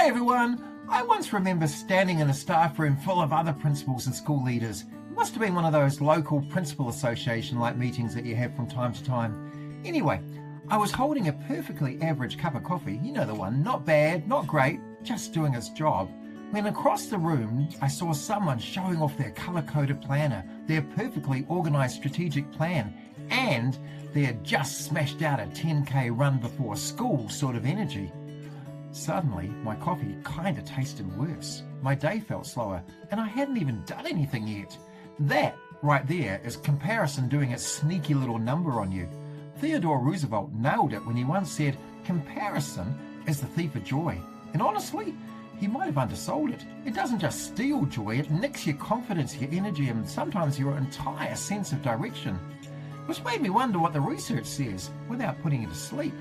Hi everyone! I once remember standing in a staff room full of other principals and school leaders. It must have been one of those local principal association like meetings that you have from time to time. Anyway, I was holding a perfectly average cup of coffee, you know the one, not bad, not great, just doing its job, when across the room I saw someone showing off their colour-coded planner, their perfectly organised strategic plan, and their just smashed out a 10k run before school sort of energy. Suddenly, my coffee kind of tasted worse. My day felt slower, and I hadn't even done anything yet. That, right there, is comparison doing its sneaky little number on you. Theodore Roosevelt nailed it when he once said, "Comparison is the thief of joy." And honestly, he might have undersold it. It doesn't just steal joy, it nicks your confidence, your energy, and sometimes your entire sense of direction. Which made me wonder what the research says, without putting you to sleep.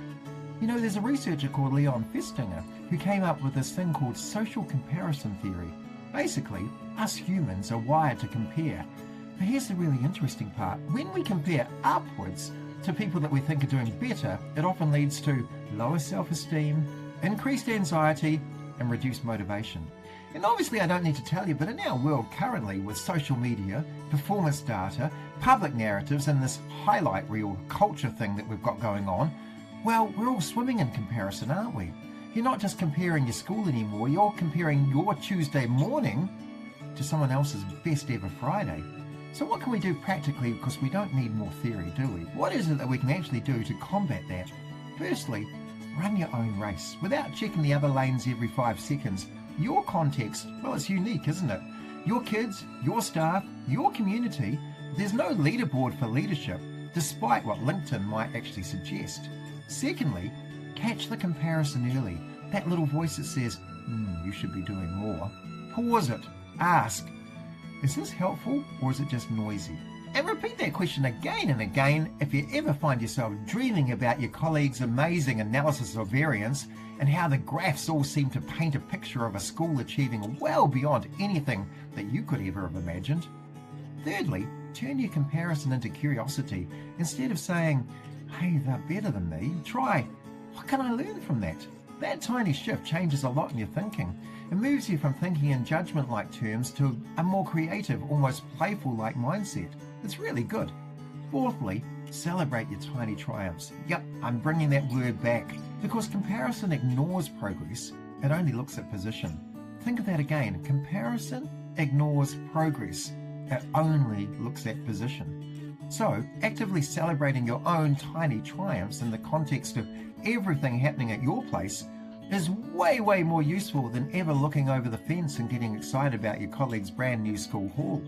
You know, there's a researcher called Leon Festinger who came up with this thing called social comparison theory. Basically, us humans are wired to compare. But here's the really interesting part. When we compare upwards to people that we think are doing better, it often leads to lower self-esteem, increased anxiety, and reduced motivation. And obviously I don't need to tell you, but in our world currently with social media, performance data, public narratives, and this highlight reel culture thing that we've got going on, well, we're all swimming in comparison, aren't we? You're not just comparing your school anymore, you're comparing your Tuesday morning to someone else's best ever Friday. So what can we do practically, because we don't need more theory, do we? What is it that we can actually do to combat that? Firstly, run your own race without checking the other lanes every 5 seconds. Your context, well, it's unique, isn't it? Your kids, your staff, your community, there's no leaderboard for leadership, despite what LinkedIn might actually suggest. Secondly, catch the comparison early. That little voice that says, you should be doing more. Pause it. Ask, is this helpful or is it just noisy? And repeat that question again and again if you ever find yourself dreaming about your colleagues' amazing analysis of variance and how the graphs all seem to paint a picture of a school achieving well beyond anything that you could ever have imagined. Thirdly, turn your comparison into curiosity. Instead of saying, hey, they're better than me, try, what can I learn from that? That tiny shift changes a lot in your thinking. It moves you from thinking in judgment-like terms to a more creative, almost playful-like mindset. It's really good. Fourthly, celebrate your tiny triumphs. Yep, I'm bringing that word back because comparison ignores progress. It only looks at position. Think of that again. Comparison ignores progress. It only looks at position. So, actively celebrating your own tiny triumphs in the context of everything happening at your place is way, way more useful than ever looking over the fence and getting excited about your colleague's brand new school hall.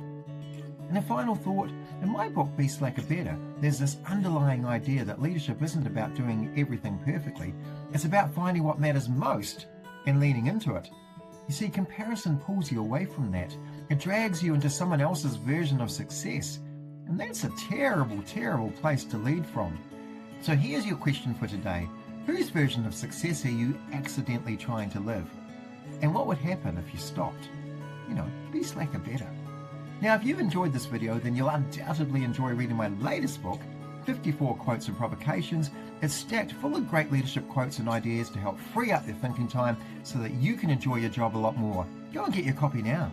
And a final thought, in my book, Be Slacker Better, there's this underlying idea that leadership isn't about doing everything perfectly. It's about finding what matters most and leaning into it. You see, comparison pulls you away from that. It drags you into someone else's version of success. And that's a terrible, terrible place to lead from. So here's your question for today. Whose version of success are you accidentally trying to live? And what would happen if you stopped? You know, be slacker better. Now, if you've enjoyed this video, then you'll undoubtedly enjoy reading my latest book, 54 Quotes and Provocations. It's stacked full of great leadership quotes and ideas to help free up your thinking time so that you can enjoy your job a lot more. Go and get your copy now.